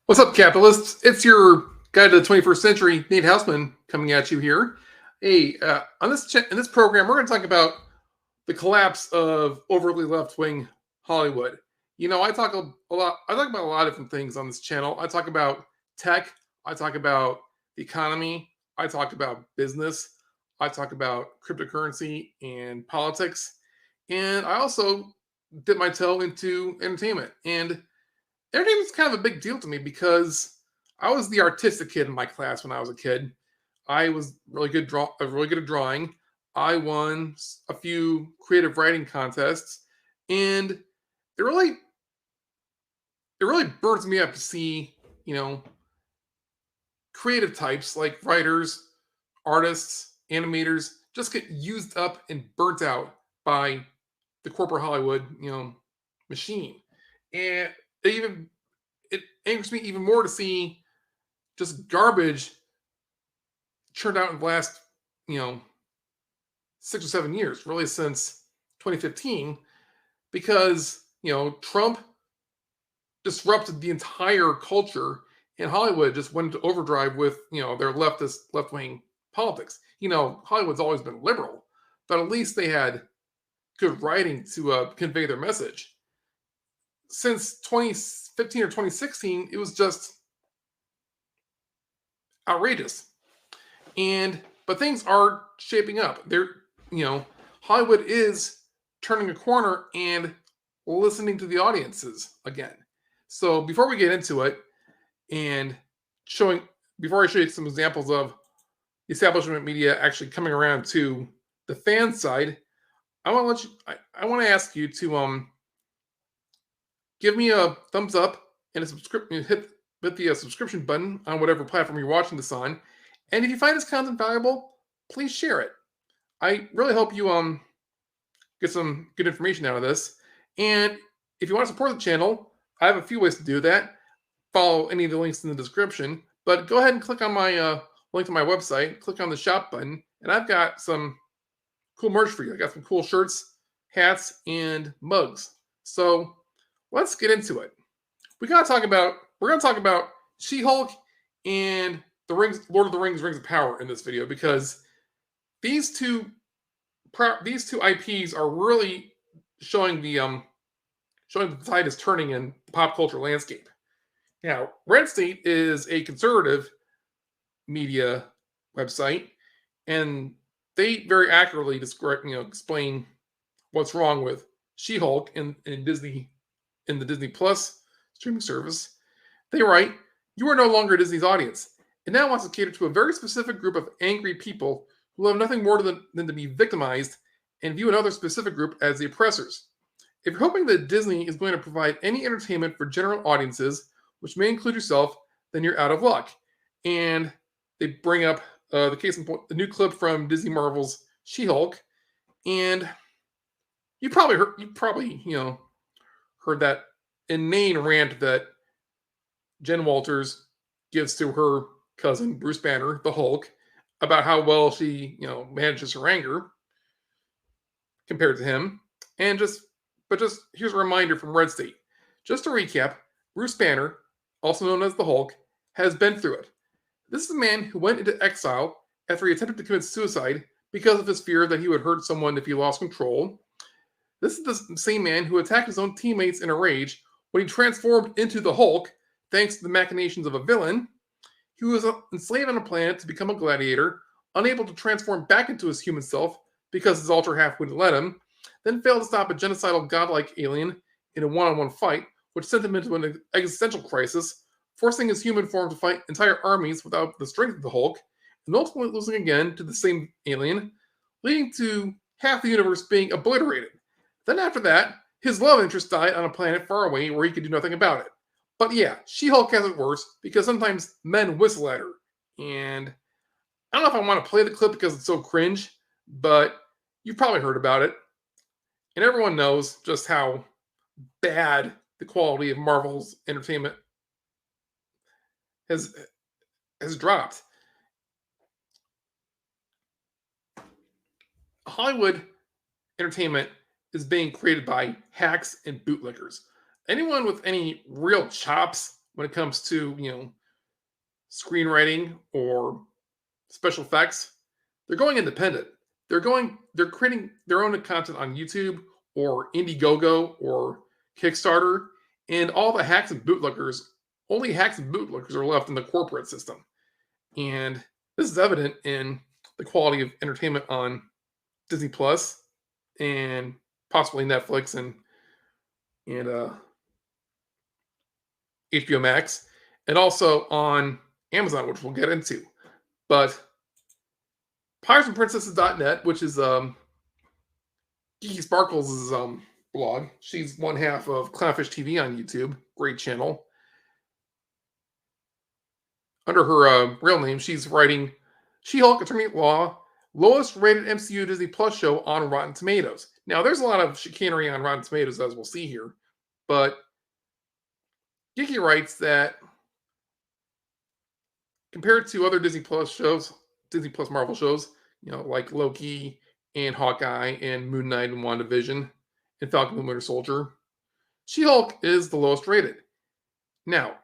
What's up, capitalists? It's your guide to the 21st century, Nate Hausman, coming at you here. Hey, in this program, we're going to talk about the collapse of overly left-wing Hollywood. I talk a lot. I talk about a lot of different things on this channel. I talk about tech. I talk about the economy. I talk about business. I talk about cryptocurrency and politics, and I also dip my toe into entertainment. And entertainment's kind of a big deal to me because I was the artistic kid in my class when I was a kid. I was really good at drawing. I won a few creative writing contests, and it really it really burns me up to see you know creative types like writers, artists, animators just get used up and burnt out by the corporate Hollywood machine, and even it angers me even more to see just garbage churned out in the last, you know, 6 or 7 years, really since 2015, because, Trump disrupted the entire culture and Hollywood just went into overdrive with, their left wing politics. Hollywood's always been liberal, but at least they had good writing to convey their message. Since 2015 or 2016, it was just outrageous. But things are shaping up. Hollywood is turning a corner and listening to the audiences again. So before we get into it and showing before I show you some examples of the establishment media actually coming around to the fan side, I want to ask you to give me a thumbs up and a subscription. Hit the subscription button on whatever platform you're watching this on. And if you find this content valuable, please share it. I really hope you get some good information out of this. And if you want to support the channel, I have a few ways to do that. Follow any of the links in the description. But go ahead and click on my link to my website. Click on the shop button, and I've got some cool merch for you. I got some cool shirts, hats, and mugs. So let's get into it. We're gonna talk about She-Hulk and Lord of the Rings, Rings of Power in this video because these two IPs are really showing the tide is turning in the pop culture landscape. Now, Red State is a conservative media website, and they very accurately explain what's wrong with She-Hulk in Disney in the Disney Plus streaming service. They write, "You are no longer Disney's audience. It now wants to cater to a very specific group of angry people who love nothing more than to be victimized and view another specific group as the oppressors. If you're hoping that Disney is going to provide any entertainment for general audiences, which may include yourself, then you're out of luck." And they bring up the case in point, the new clip from Disney Marvel's She-Hulk, and you probably heard that inane rant that Jen Walters gives to her cousin Bruce Banner, the Hulk, about how well she manages her anger compared to him, and just here's a reminder from Red State. Just to recap, Bruce Banner, also known as the Hulk, has been through it. This is a man who went into exile after he attempted to commit suicide because of his fear that he would hurt someone if he lost control. This is the same man who attacked his own teammates in a rage when he transformed into the Hulk, thanks to the machinations of a villain. He was enslaved on a planet to become a gladiator, unable to transform back into his human self because his alter half wouldn't let him, then failed to stop a genocidal godlike alien in a one-on-one fight, which sent him into an existential crisis, forcing his human form to fight entire armies without the strength of the Hulk, and ultimately losing again to the same alien, leading to half the universe being obliterated. Then after that, his love interest died on a planet far away where he could do nothing about it. But yeah, She-Hulk has it worse because sometimes men whistle at her. And I don't know if I want to play the clip because it's so cringe, but you've probably heard about it. And everyone knows just how bad the quality of Marvel's entertainment has dropped. Hollywood entertainment is being created by hacks and bootlickers. Anyone with any real chops when it comes to screenwriting or special effects. They're going independent. They're creating their own content on YouTube or Indiegogo or Kickstarter, and all the hacks and bootlickers, only hacks and bootlickers are left in the corporate system. And this is evident in the quality of entertainment on Disney Plus and possibly Netflix and HBO Max, and also on Amazon, which we'll get into. But PiratesandPrincesses.net, which is Geeky Sparkles' blog. She's one half of Clownfish TV on YouTube. Great channel. Under her real name, she's writing She-Hulk Attorney at Law, lowest rated MCU Disney Plus show on Rotten Tomatoes. Now, there's a lot of chicanery on Rotten Tomatoes, as we'll see here, but Geeky writes that compared to other Disney Plus shows, Disney Plus Marvel shows, like Loki and Hawkeye and Moon Knight and WandaVision and Falcon and Winter Soldier, She-Hulk is the lowest rated. Now,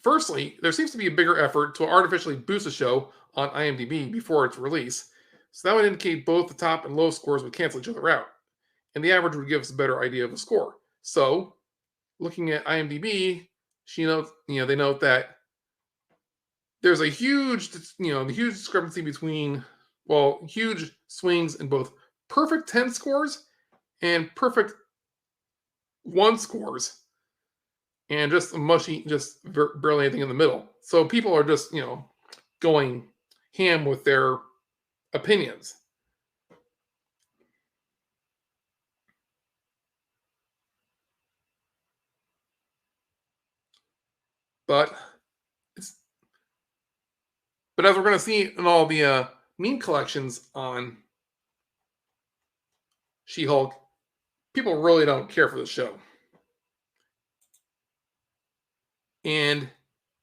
firstly, there seems to be a bigger effort to artificially boost a show on IMDb before its release, so that would indicate both the top and low scores would cancel each other out, and the average would give us a better idea of the score. So, looking at IMDb, they note that there's a huge, the huge discrepancy between, huge swings in both perfect 10 scores and perfect 1 scores, and just barely anything in the middle. So people are just, going ham with their opinions. But as we're going to see in all the meme collections on She-Hulk, people really don't care for the show. And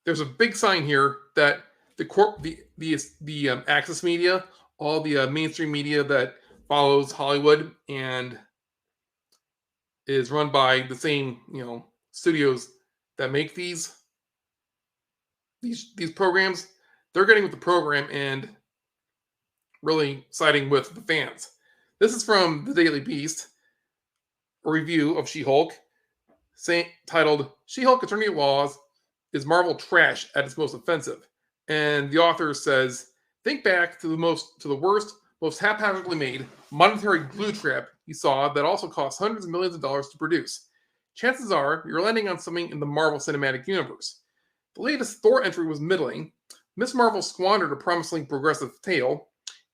there's a big sign here that the Access media, all the mainstream media that follows Hollywood and is run by the same studios that make these programs, they're getting with the program and really siding with the fans. This is from the Daily Beast, a review of She-Hulk, titled "She-Hulk Attorney at Law is Marvel trash at its most offensive," and the author says, "Think back to the worst, most haphazardly made monetary glue trap you saw that also cost hundreds of millions of dollars to produce. Chances are you're landing on something in the Marvel Cinematic Universe. The latest Thor entry was middling. Miss Marvel squandered a promising progressive tale.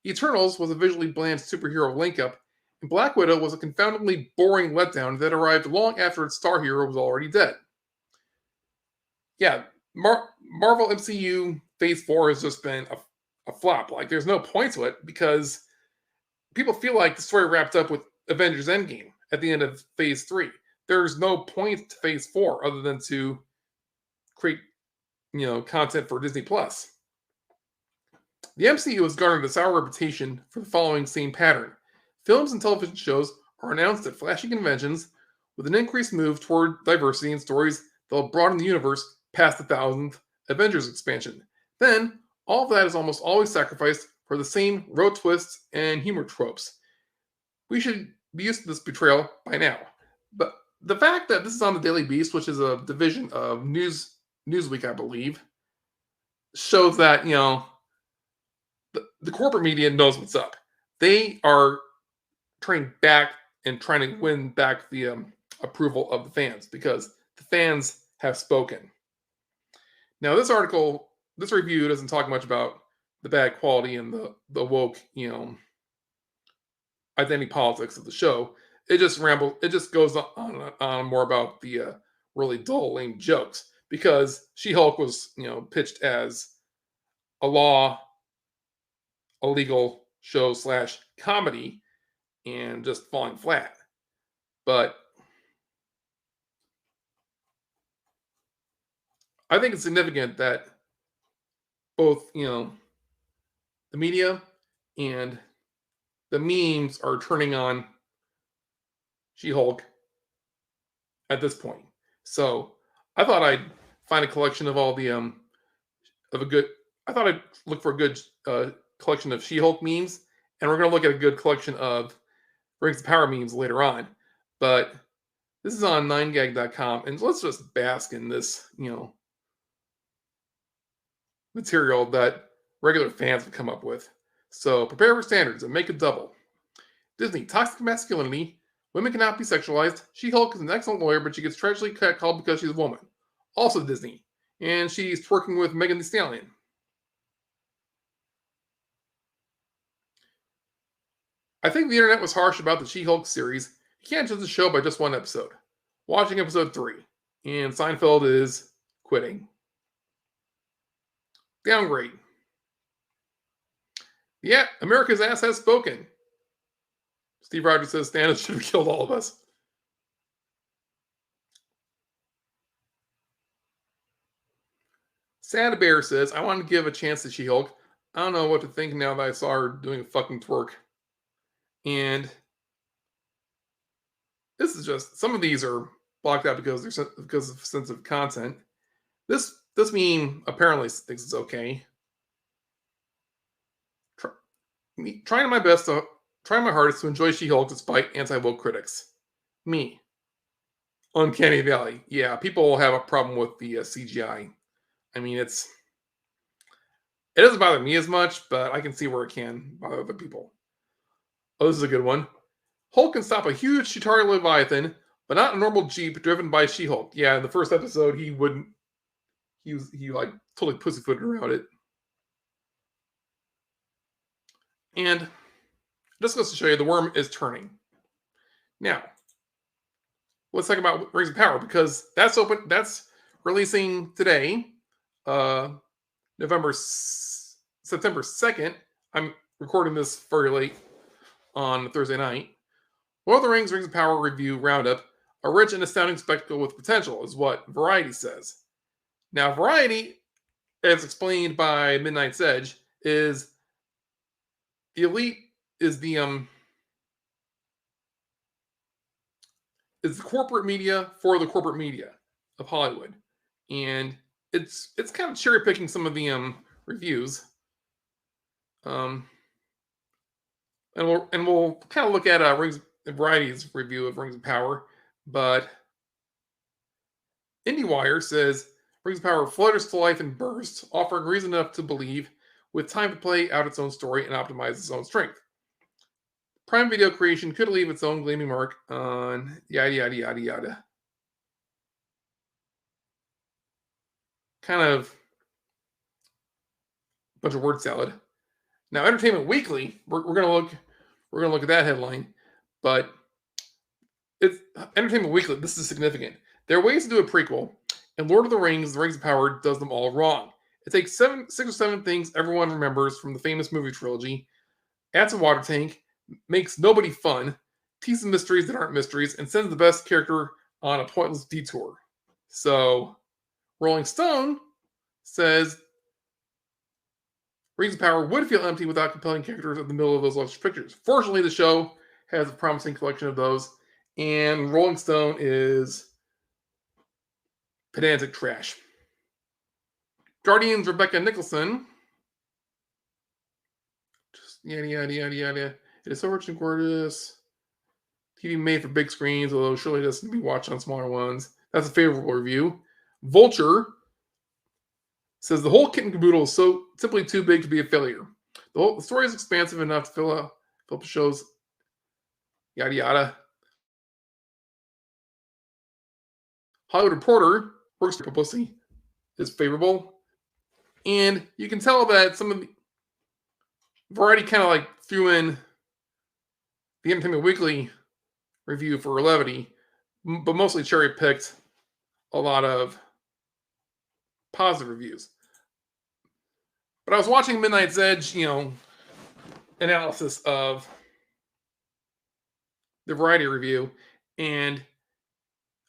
Eternals was a visually bland superhero link-up, and Black Widow was a confoundingly boring letdown that arrived long after its star hero was already dead." Yeah, Marvel MCU Phase 4 has just been a flop. Like, there's no point to it because people feel like the story wrapped up with Avengers Endgame at the end of Phase 3. There's no point to Phase 4 other than to create, content for Disney Plus. The MCU has garnered a sour reputation for the following same pattern. Films and television shows are announced at flashy conventions with an increased move toward diversity in stories that will broaden the universe past the 1000th Avengers expansion. Then, all of that is almost always sacrificed for the same road twists and humor tropes. We should be used to this betrayal by now. But the fact that this is on the Daily Beast, which is a division of Newsweek, I believe, shows that, the corporate media knows what's up. They are turning back and trying to win back the approval of the fans because the fans have spoken. Now, this review doesn't talk much about the bad quality and the woke, identity politics of the show. It just goes on and on more about the really dull, lame jokes because She-Hulk was, pitched as a legal show / comedy and just falling flat. But I think it's significant that both, the media and the memes are turning on She-Hulk at this point. So I thought I'd find a collection of all the of a good. I thought I'd look for a good collection of She-Hulk memes, and we're gonna look at a good collection of Rings of Power memes later on. But this is on 9gag.com, and let's just bask in this, material that regular fans would come up with. So prepare for standards and make it double. Disney, toxic masculinity. Women cannot be sexualized. She-Hulk is an excellent lawyer, but she gets tragically called because she's a woman. Also Disney. And she's twerking with Megan Thee Stallion. I think the internet was harsh about the She-Hulk series. You can't judge the show by just one episode. Watching episode 3. And Seinfeld is quitting. Downgrade. Yeah, America's ass has spoken. Steve Rogers says Thanos should have killed all of us. Sad Bear says, I want to give a chance to She-Hulk. I don't know what to think now that I saw her doing a fucking twerk. And this is just, some of these are blocked out because of sensitive content. This meme apparently thinks it's okay. Trying my hardest to enjoy She-Hulk despite anti-woke critics. Me. Uncanny Valley. Yeah, people have a problem with the CGI. I mean, it doesn't bother me as much, but I can see where it can bother other people. Oh, this is a good one. Hulk can stop a huge Chitauri Leviathan, but not a normal Jeep driven by She-Hulk. Yeah, in the first episode, he wouldn't. He like totally pussyfooted around it. And just goes to show you the worm is turning. Now, let's talk about Rings of Power because that's open. That's releasing today, September 2nd. I'm recording this very late on Thursday night. Lord of the Rings of Power review roundup, a rich and astounding spectacle with potential, is what Variety says. Now, Variety, as explained by Midnight's Edge, is the elite is the corporate media for the corporate media of Hollywood, and it's kind of cherry picking some of the reviews. And we'll kind of look at Variety's review of Rings of Power, but IndieWire says Rings of Power flutters to life in bursts, offering reason enough to believe, with time to play out its own story and optimize its own strength. Prime Video creation could leave its own gleaming mark on yada yada yada yada. Kind of a bunch of word salad. Now, Entertainment Weekly, we're gonna look at that headline, but it's Entertainment Weekly. This is significant. There are ways to do a prequel, and Lord of the Rings of Power does them all wrong. It takes 6 or 7 things everyone remembers from the famous movie trilogy, adds a water tank, makes nobody fun, teases mysteries that aren't mysteries, and sends the best character on a pointless detour. So, Rolling Stone says Rings of Power would feel empty without compelling characters in the middle of those luxury pictures. Fortunately, the show has a promising collection of those, and Rolling Stone is pedantic trash. Guardians Rebecca Nicholson. Just yada yada yada yada. It is so rich and gorgeous. TV made for big screens, although surely doesn't be watched on smaller ones. That's a favorable review. Vulture says the whole kit and caboodle is so simply too big to be a failure. The story is expansive enough to fill up the show's yada yada. Hollywood Reporter works for publicity is favorable. And you can tell that some of the Variety kind of like threw in the Entertainment Weekly review for levity, but mostly cherry picked a lot of positive reviews. But I was watching Midnight's Edge, analysis of the Variety review, and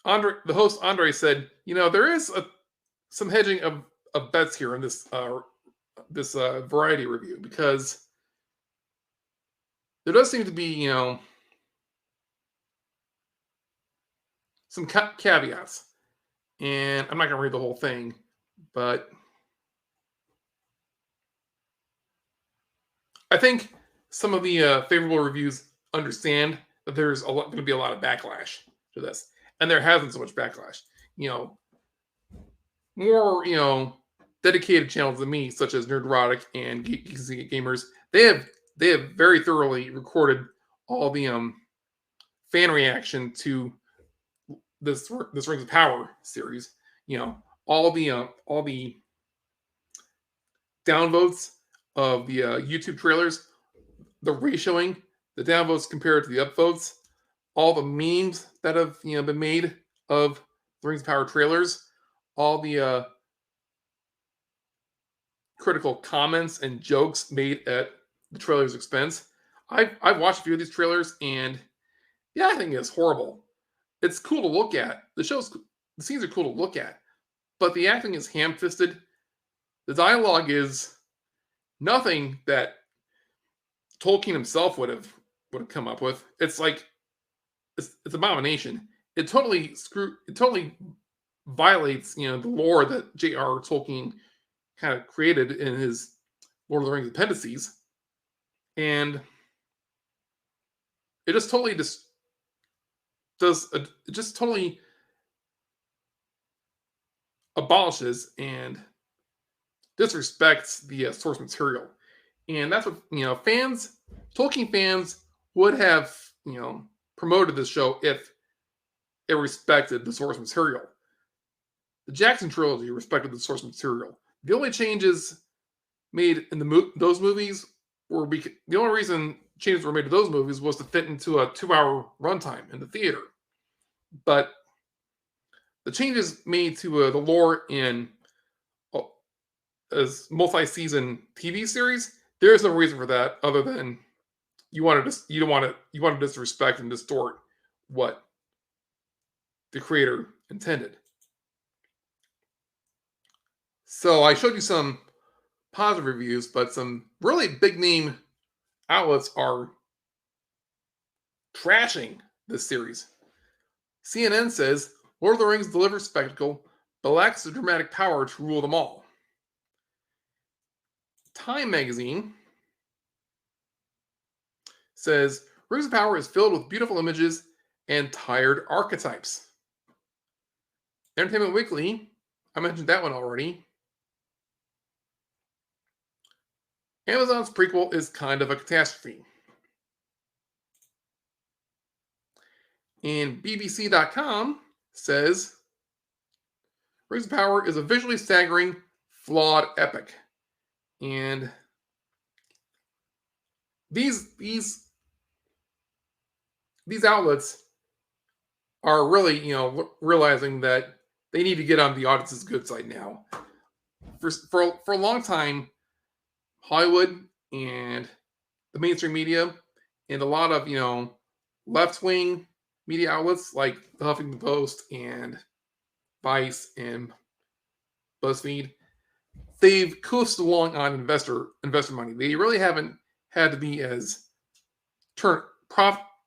the host Andre said, there is some hedging of bets here in this Variety review because there does seem to be, some caveats. And I'm not going to read the whole thing, but I think some of the favorable reviews understand that there's going to be a lot of backlash to this, and there hasn't so much backlash. You know, more dedicated channels than me, such as Nerdrotic and Geeks Gamers, they have very thoroughly recorded all the fan reaction to this Rings of Power series. You know, all the downvotes of the YouTube trailers, the ratioing, the downvotes compared to the upvotes, all the memes that have been made of the Rings of Power trailers, all the critical comments and jokes made at the trailer's expense. I've watched a few of these trailers, and the acting is horrible. It's cool to look at. The scenes are cool to look at, but the acting is ham-fisted. The dialogue is nothing that Tolkien himself would have come up with. It's like it's abomination. It totally violates the lore that j.r.r. Tolkien kind of created in his Lord of the Rings appendices, and it just totally it just totally abolishes and disrespects the source material. And that's what Tolkien fans would have promoted this show if it respected the source material. The Jackson trilogy respected the source material. The only changes made in those movies the only reason changes were made to those movies was to fit into a 2-hour runtime in the theater. But the changes made to the lore in as multi-season TV series, there's no reason for that other than you want to disrespect and distort what the creator intended. So I showed you some positive reviews, but some really big name outlets are trashing this series. CNN says Lord of the Rings delivers spectacle, but lacks the dramatic power to rule them all. Time magazine says Rings of Power is filled with beautiful images and tired archetypes. Entertainment Weekly, I mentioned that one already. Amazon's prequel is kind of a catastrophe. And BBC.com says Rings of Power is a visually staggering, flawed epic. And these outlets are really, realizing that they need to get on the audience's good side now. For a long time, Hollywood and the mainstream media and a lot of left-wing media outlets like the Huffington Post and Vice and BuzzFeed, they've coasted along on investor money. They really haven't had to be as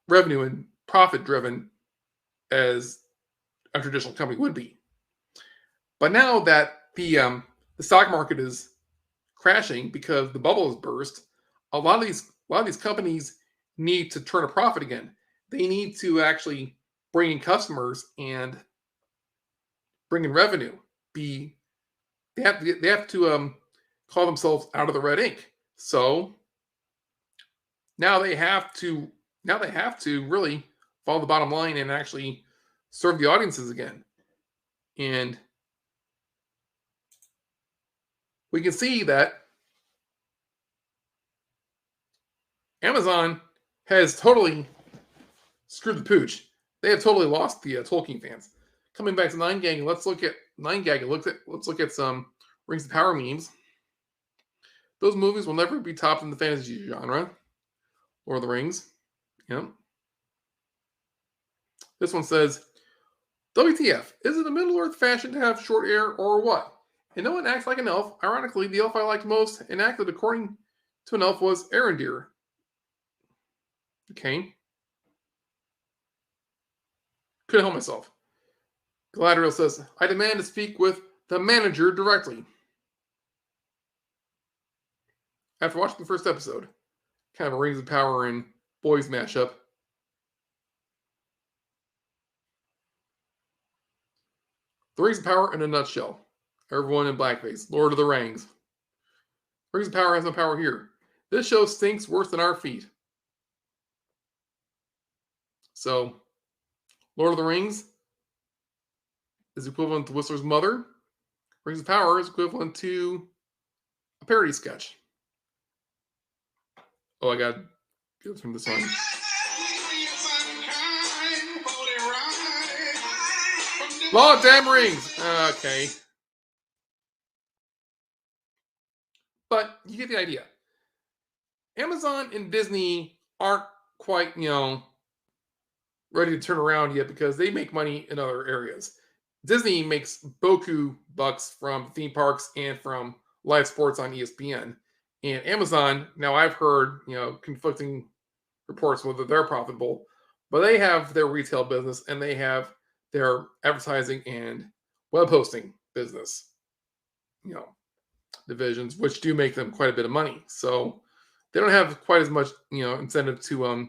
revenue and profit driven as a traditional company would be. But now that the stock market is crashing because the bubble has burst, a lot of these companies need to turn a profit again. They need to actually bring in customers and bring in revenue. They have to call themselves out of the red ink. So now they have to really follow the bottom line and actually serve the audiences again. And we can see that Amazon has totally screwed the pooch. They have totally lost the Tolkien fans. Coming back to 9gag, let's look at some Rings of Power memes. Those movies will never be topped in the fantasy genre. Lord of the Rings. Yep. This one says, WTF, is it a Middle-earth fashion to have short hair or what? And no one acts like an elf. Ironically, the elf I liked most and acted according to an elf was Arendir. Okay. Couldn't help myself. Galadriel says, I demand to speak with the manager directly. After watching the first episode, kind of a Rings of Power and Boys mashup. The Rings of Power in a nutshell. Everyone in blackface. Lord of the Rings. Rings of Power has no power here. This show stinks worse than our feet. So, Lord of the Rings is equivalent to Whistler's Mother. Rings of Power is equivalent to a parody sketch. Oh, I got to turn this on. Law of Damn Rings. Okay. But you get the idea. Amazon and Disney aren't quite, ready to turn around yet because they make money in other areas. Disney makes boku bucks from theme parks and from live sports on ESPN. And Amazon, now I've heard, conflicting reports whether they're profitable, but they have their retail business and they have their advertising and web hosting business, divisions, which do make them quite a bit of money. So they don't have quite as much, incentive to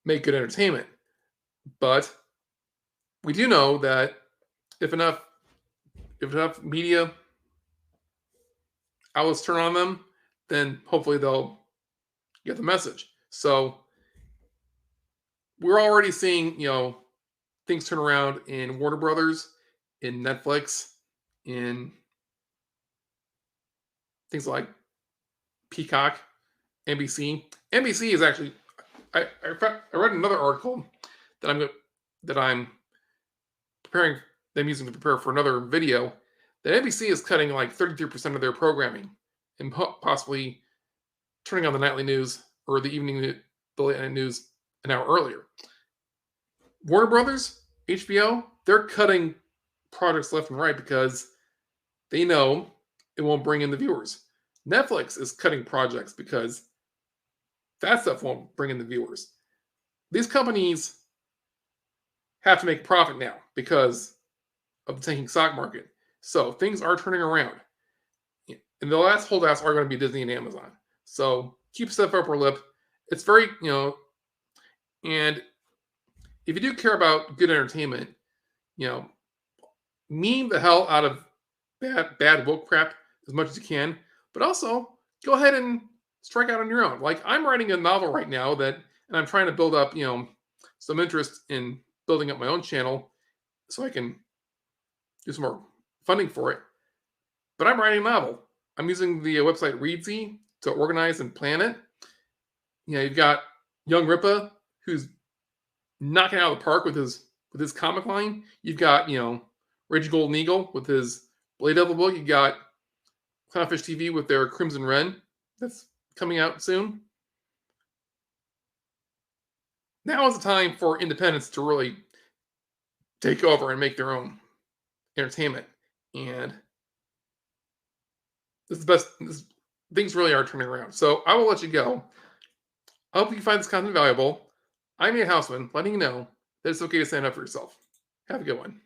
make good entertainment. But we do know that if enough media outlets turn on them, then hopefully they'll get the message. So we're already seeing, things turn around in Warner Brothers, in Netflix, in things like Peacock, NBC. NBC is actually, I read another article that I'm preparing them using to prepare for another video, that NBC is cutting like 33% of their programming and possibly turning on the nightly news or the late night news an hour earlier. Warner Brothers, HBO, they're cutting projects left and right because they know it won't bring in the viewers. Netflix is cutting projects because that stuff won't bring in the viewers. These companies have to make profit now because of the tanking stock market. So things are turning around. And the last holdouts are going to be Disney and Amazon. So keep a stiff upper lip. It's very, and if you do care about good entertainment, meme the hell out of bad woke crap as much as you can, but also go ahead and strike out on your own. Like I'm writing a novel right now and I'm trying to build up, some interest in building up my own channel so I can do some more funding for it. But I'm writing a novel. I'm using the website Readsy to organize and plan it. You've got Young Ripa, who's knocking out of the park with his comic line. You've got, Rage Golden Eagle with his Blade Devil book. You got Clownfish TV with their Crimson Wren that's coming out soon. Now is the time for independents to really take over and make their own entertainment. And this is the best. Things really are turning around. So I will let you go. I hope you find this content valuable. I'm Ian Houseman, letting you know that it's okay to stand up for yourself. Have a good one.